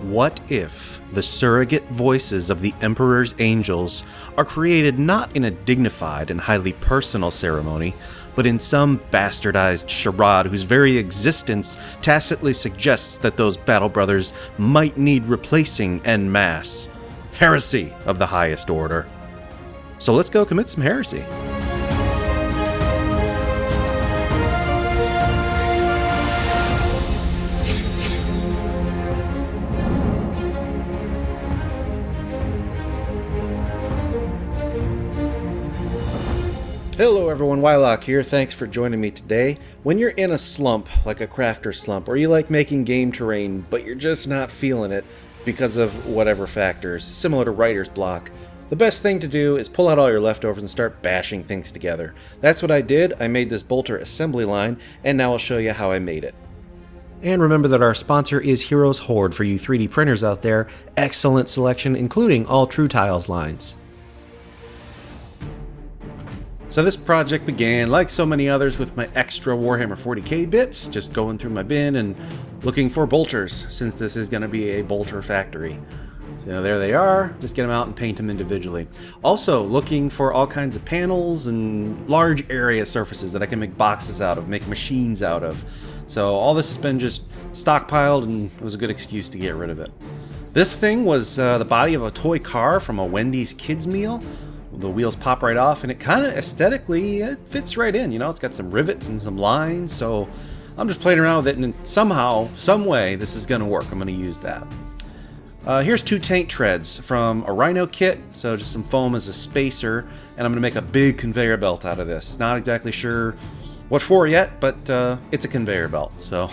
What if the surrogate voices of the Emperor's angels are created not in a dignified and highly personal ceremony, but in some bastardized charade whose very existence tacitly suggests that those battle brothers might need replacing en masse? Heresy of the highest order. So let's go commit some heresy. Hello everyone, Wylock here. Thanks for joining me today. When you're in a slump, like a crafter slump, or you like making game terrain, but you're just not feeling it because of whatever factors, similar to writer's block, the best thing to do is pull out all your leftovers and start bashing things together. That's what I did. I made this bolter assembly line, and now I'll show you how I made it. And remember that our sponsor is Heroes Horde for you 3D printers out there. Excellent selection, including all True Tiles lines. So this project began, like so many others, with my extra Warhammer 40k bits, just going through my bin and looking for bolters, since this is going to be a bolter factory. So there they are, just get them out and paint them individually. Also looking for all kinds of panels and large area surfaces that I can make boxes out of, make machines out of. So all this has been just stockpiled, and it was a good excuse to get rid of it. This thing was the body of a toy car from a Wendy's kids meal. The wheels pop right off, and it kind of aesthetically it fits right in. You know, it's got some rivets and some lines, so I'm just playing around with it, and somehow, some way, this is going to work. I'm going to use that. Here's 2 tank treads from a Rhino kit, so just some foam as a spacer, and I'm going to make a big conveyor belt out of this. Not exactly sure what for yet, but it's a conveyor belt. So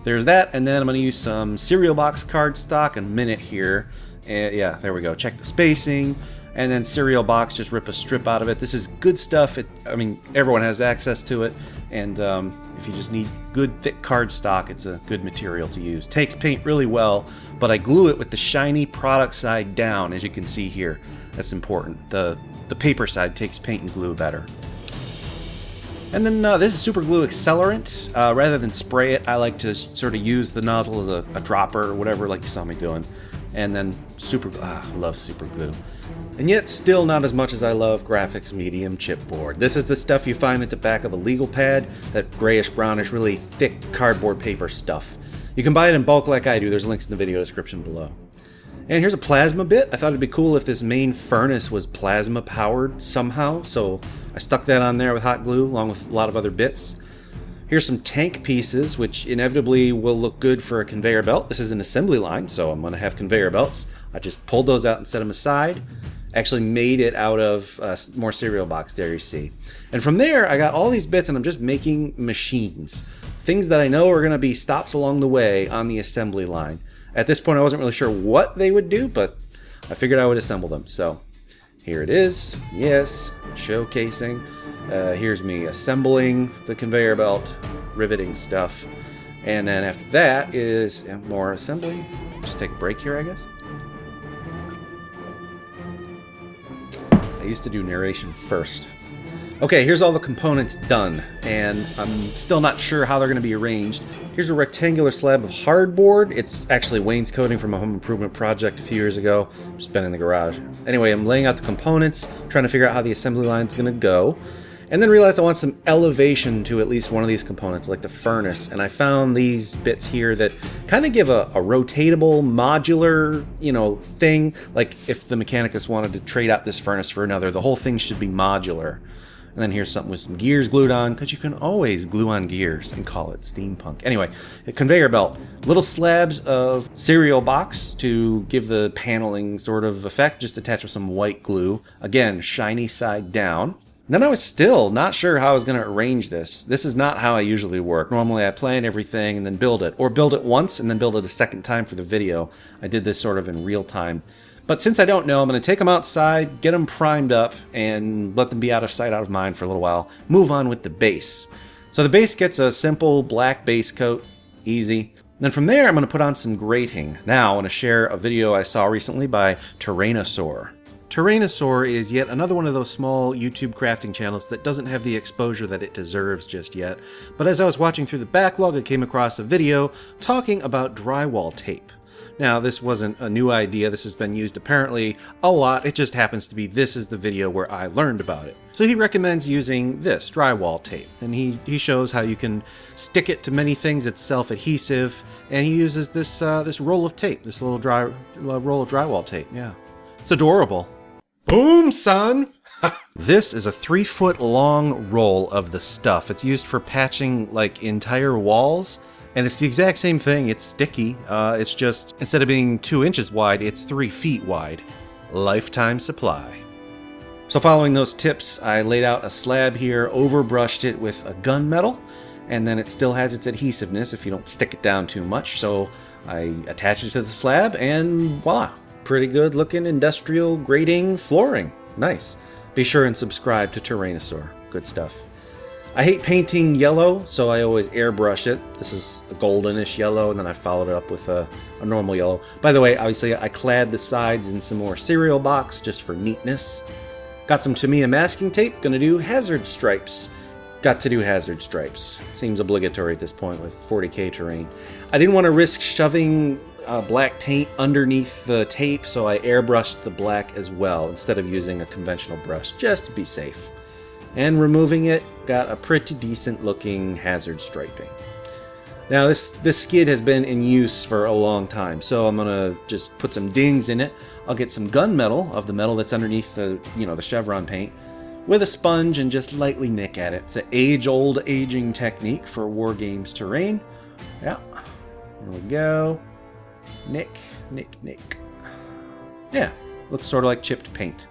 there's that, and then I'm going to use some cereal box cardstock in a minute here. And yeah, there we go. Check the spacing. And then cereal box, just rip a strip out of it. This is good stuff. I mean, everyone has access to it. And if you just need good, thick cardstock, it's a good material to use. Takes paint really well, but I glue it with the shiny product side down, as you can see here. That's important. The paper side takes paint and glue better. And then this is super glue accelerant. Rather than spray it, I like to sort of use the nozzle as a dropper or whatever, like you saw me doing. And then super glue. I love super glue. And yet still not as much as I love graphics medium chipboard. This is the stuff you find at the back of a legal pad, that grayish brownish really thick cardboard paper stuff. You can buy it in bulk like I do. There's links in the video description below. And here's a plasma bit. I thought it'd be cool if this main furnace was plasma powered somehow, so I stuck that on there with hot glue along with a lot of other bits. Here's some tank pieces, which inevitably will look good for a conveyor belt. This is an assembly line, so I'm going to have conveyor belts. I just pulled those out and set them aside. Actually made it out of more cereal box, there you see. And from there, I got all these bits, and I'm just making machines. Things that I know are going to be stops along the way on the assembly line. At this point, I wasn't really sure what they would do, but I figured I would assemble them. So here it is. Yes, showcasing. Here's me assembling the conveyor belt, riveting stuff. And then after that is more assembly. Just take a break here, I guess. I used to do narration first. Okay, here's all the components done, and I'm still not sure how they're going to be arranged. Here's a rectangular slab of hardboard. It's actually wainscoting from a home improvement project a few years ago. Just been in the garage. Anyway, I'm laying out the components, trying to figure out how the assembly line's going to go, and then realized I want some elevation to at least one of these components, like the furnace, and I found these bits here that kind of give a rotatable, modular, thing. Like if the Mechanicus wanted to trade out this furnace for another, the whole thing should be modular. And then here's something with some gears glued on, because you can always glue on gears and call it steampunk. Anyway, a conveyor belt. Little slabs of cereal box to give the paneling sort of effect, just attached with some white glue. Again, shiny side down. Then I was still not sure how I was going to arrange this. This is not how I usually work. Normally I plan everything and then build it. Or build it once and then build it a second time for the video. I did this sort of in real time. But since I don't know, I'm going to take them outside, get them primed up, and let them be out of sight, out of mind for a little while. Move on with the base. So the base gets a simple black base coat. Easy. Then from there, I'm going to put on some grating. Now I want to share a video I saw recently by Tyrannosaur. Tyrannosaur is yet another one of those small YouTube crafting channels that doesn't have the exposure that it deserves just yet. But as I was watching through the backlog, I came across a video talking about drywall tape. Now, this wasn't a new idea. This has been used apparently a lot. It just happens to be this is the video where I learned about it. So he recommends using this drywall tape, and he shows how you can stick it to many things. It's self-adhesive, and he uses this this roll of tape, this little roll of drywall tape. Yeah, it's adorable. Boom, son! This is a 3-foot long roll of the stuff. It's used for patching like entire walls, and it's the exact same thing. It's sticky. It's just, instead of being 2 inches wide, it's 3 feet wide. Lifetime supply. So following those tips, I laid out a slab here, overbrushed it with a gunmetal, and then it still has its adhesiveness if you don't stick it down too much. So I attached it to the slab, and voila, pretty good looking industrial grading flooring. Nice. Be sure and subscribe to Tyrannosaur. Good stuff. I hate painting yellow, so I always airbrush it. This is a goldenish yellow, and then I followed it up with a normal yellow. By the way, obviously I clad the sides in some more cereal box just for neatness. Got some Tamiya masking tape. Gonna do hazard stripes. Got to do hazard stripes. Seems obligatory at this point with 40K terrain. I didn't want to risk shoving black paint underneath the tape, so I airbrushed the black as well instead of using a conventional brush, just to be safe. And removing it, got a pretty decent looking hazard striping. Now this skid has been in use for a long time, so I'm gonna just put some dings in it. I'll get some gunmetal of the metal that's underneath the the chevron paint with a sponge and just lightly nick at it. It's an age-old aging technique for war games terrain. Yeah, there we go. Nick, nick, nick. Yeah, looks sort of like chipped paint.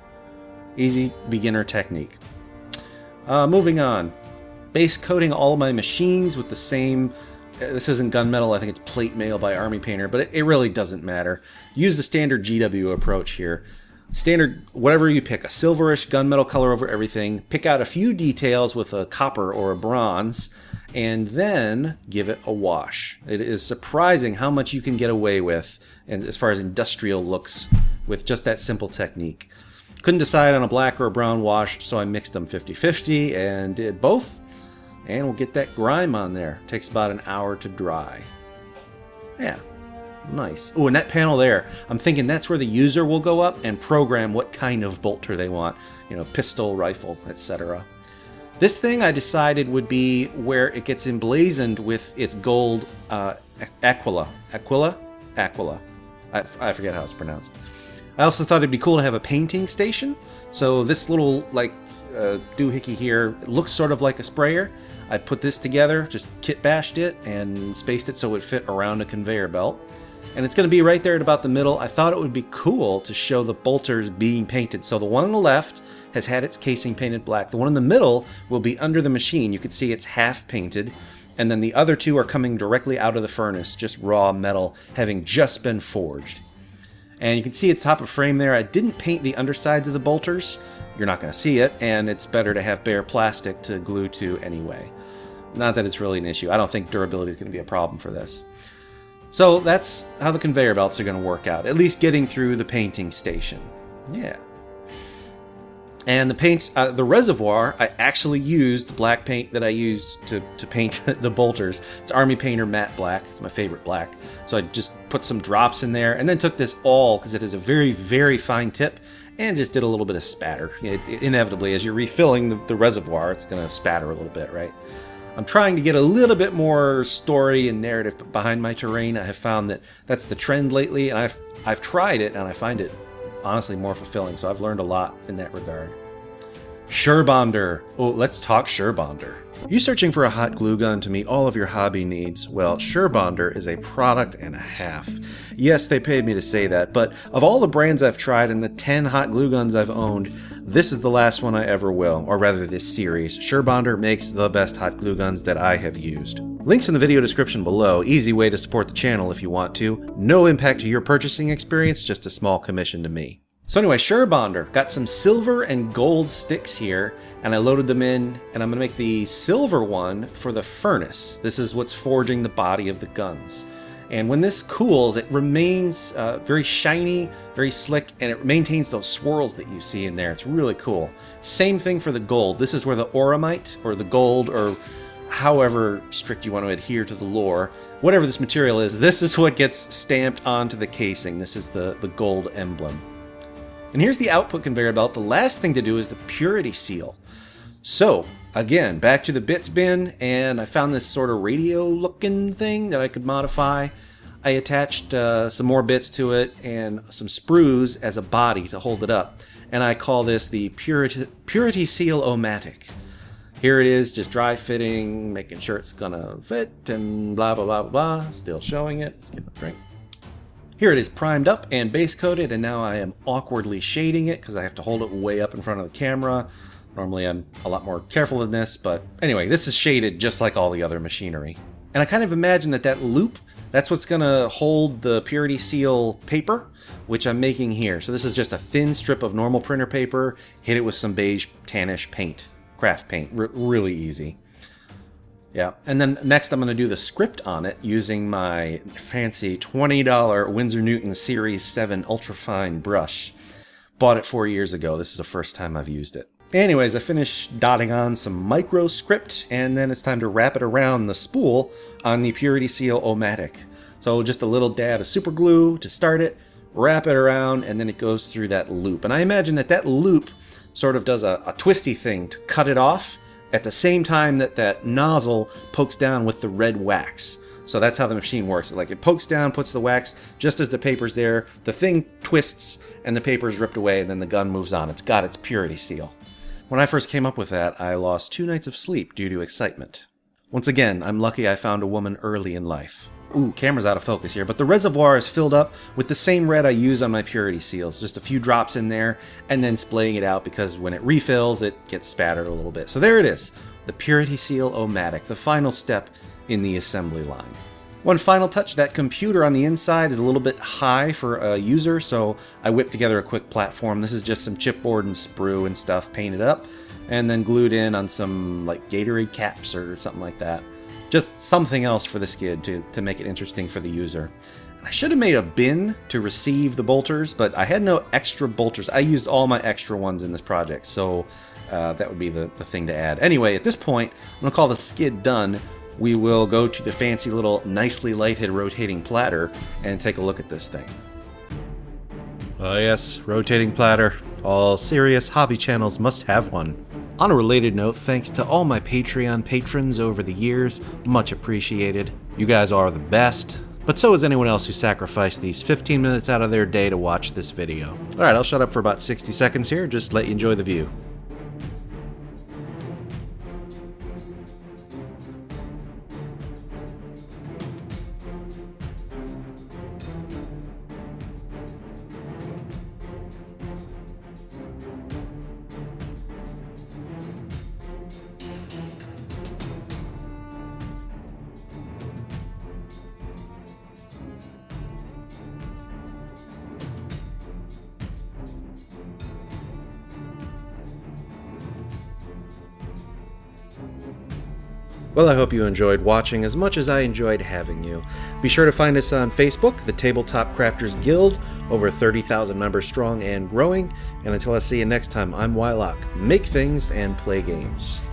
Easy beginner technique. Moving on. Base coating all of my machines with the same, this isn't gunmetal, I think it's plate mail by Army Painter, but it really doesn't matter. Use the standard GW approach here. Standard, whatever you pick, a silverish gunmetal color over everything, pick out a few details with a copper or a bronze, and then give it a wash. It is surprising how much you can get away with, and as far as industrial looks, with just that simple technique. Couldn't decide on a black or a brown wash, so I mixed them 50-50 and did both. And we'll get that grime on there. Takes about an hour to dry. Yeah, nice. Oh, and that panel there, I'm thinking that's where the user will go up and program what kind of bolter they want. Pistol, rifle, etc. This thing I decided would be where it gets emblazoned with its gold aquila. I forget how it's pronounced. I also thought it'd be cool to have a painting station. So this little doohickey here looks sort of like a sprayer. I put this together, just kit bashed it and spaced it so it would fit around a conveyor belt. And it's going to be right there at about the middle. I thought it would be cool to show the bolters being painted. So the one on the left has had its casing painted black. The one in the middle will be under the machine. You can see it's half painted. And then the other two are coming directly out of the furnace, just raw metal, having just been forged. And you can see at the top of the frame there, I didn't paint the undersides of the bolters. You're not going to see it, and it's better to have bare plastic to glue to anyway. Not that it's really an issue. I don't think durability is going to be a problem for this. So that's how the conveyor belts are going to work out, at least getting through the painting station. Yeah. And the paints, the reservoir, I actually used the black paint that I used to paint the bolters. It's Army Painter Matte Black. It's my favorite black. So I just put some drops in there and then took this all, because it has a very, very fine tip, and just did a little bit of spatter. Inevitably, as you're refilling the reservoir, it's going to spatter a little bit, right? I'm trying to get a little bit more story and narrative behind my terrain. I have found that that's the trend lately, and I've tried it, and I find it honestly more fulfilling, so I've learned a lot in that regard. Surebonder. Oh, let's talk Surebonder. You searching for a hot glue gun to meet all of your hobby needs? Well, Surebonder is a product and a half. Yes, they paid me to say that, but of all the brands I've tried and the 10 hot glue guns I've owned, this is the last one I ever will, or rather this series. Surebonder makes the best hot glue guns that I have used. Links in the video description below. Easy way to support the channel if you want to. No impact to your purchasing experience, just a small commission to me. So anyway, Surebonder, got some silver and gold sticks here, and I loaded them in, and I'm going to make the silver one for the furnace. This is what's forging the body of the guns. And when this cools, it remains very shiny, very slick, and it maintains those swirls that you see in there. It's really cool. Same thing for the gold. This is where the auramite, or the gold, or however strict you want to adhere to the lore, whatever this material is, this is what gets stamped onto the casing. This is the gold emblem. And here's the output conveyor belt. The last thing to do is the purity seal. So, again, back to the bits bin, and I found this sort of radio-looking thing that I could modify. I attached some more bits to it and some sprues as a body to hold it up. And I call this the Purity Seal-O-Matic. Here it is, just dry fitting, making sure it's gonna fit, and blah, blah, blah, blah, blah. Still showing it. Let's get a drink. Here it is primed up and base coated, and now I am awkwardly shading it because I have to hold it way up in front of the camera. Normally I'm a lot more careful than this, but anyway, this is shaded just like all the other machinery. And I kind of imagine that loop, that's what's gonna hold the Purity Seal paper, which I'm making here. So this is just a thin strip of normal printer paper, hit it with some beige tannish paint, craft paint, really easy. Yeah, and then next I'm going to do the script on it using my fancy $20 Winsor Newton Series 7 Ultrafine brush. Bought it 4 years ago. This is the first time I've used it. Anyways, I finished dotting on some micro script, and then it's time to wrap it around the spool on the Purity Seal-O-Matic. So just a little dab of super glue to start it, wrap it around, and then it goes through that loop. And I imagine that loop sort of does a twisty thing to cut it off at the same time that nozzle pokes down with the red wax. So that's how the machine works. Like it pokes down, puts the wax just as the paper's there, the thing twists, and the paper's ripped away, and then the gun moves on. It's got its purity seal. When I first came up with that, I lost 2 nights of sleep due to excitement. Once again, I'm lucky I found a woman early in life. Ooh, camera's out of focus here, but the reservoir is filled up with the same red I use on my purity seals. Just a few drops in there, and then splaying it out because when it refills, it gets spattered a little bit. So there it is, the Purity Seal-O-Matic, the final step in the assembly line. One final touch, that computer on the inside is a little bit high for a user, so I whipped together a quick platform. This is just some chipboard and sprue and stuff painted up, and then glued in on some like Gatorade caps or something like that. Just something else for the skid to make it interesting for the user. I should have made a bin to receive the bolters, but I had no extra bolters. I used all my extra ones in this project, so that would be the thing to add. Anyway, at this point, I'm going to call the skid done. We will go to the fancy little nicely lighted rotating platter and take a look at this thing. Oh yes, rotating platter. All serious hobby channels must have one. On a related note, thanks to all my Patreon patrons over the years, much appreciated. You guys are the best, but so is anyone else who sacrificed these 15 minutes out of their day to watch this video. Alright, I'll shut up for about 60 seconds here, just let you enjoy the view. Well, I hope you enjoyed watching as much as I enjoyed having you. Be sure to find us on Facebook, the Tabletop Crafters Guild, over 30,000 members strong and growing. And until I see you next time, I'm Wylock. Make things and play games.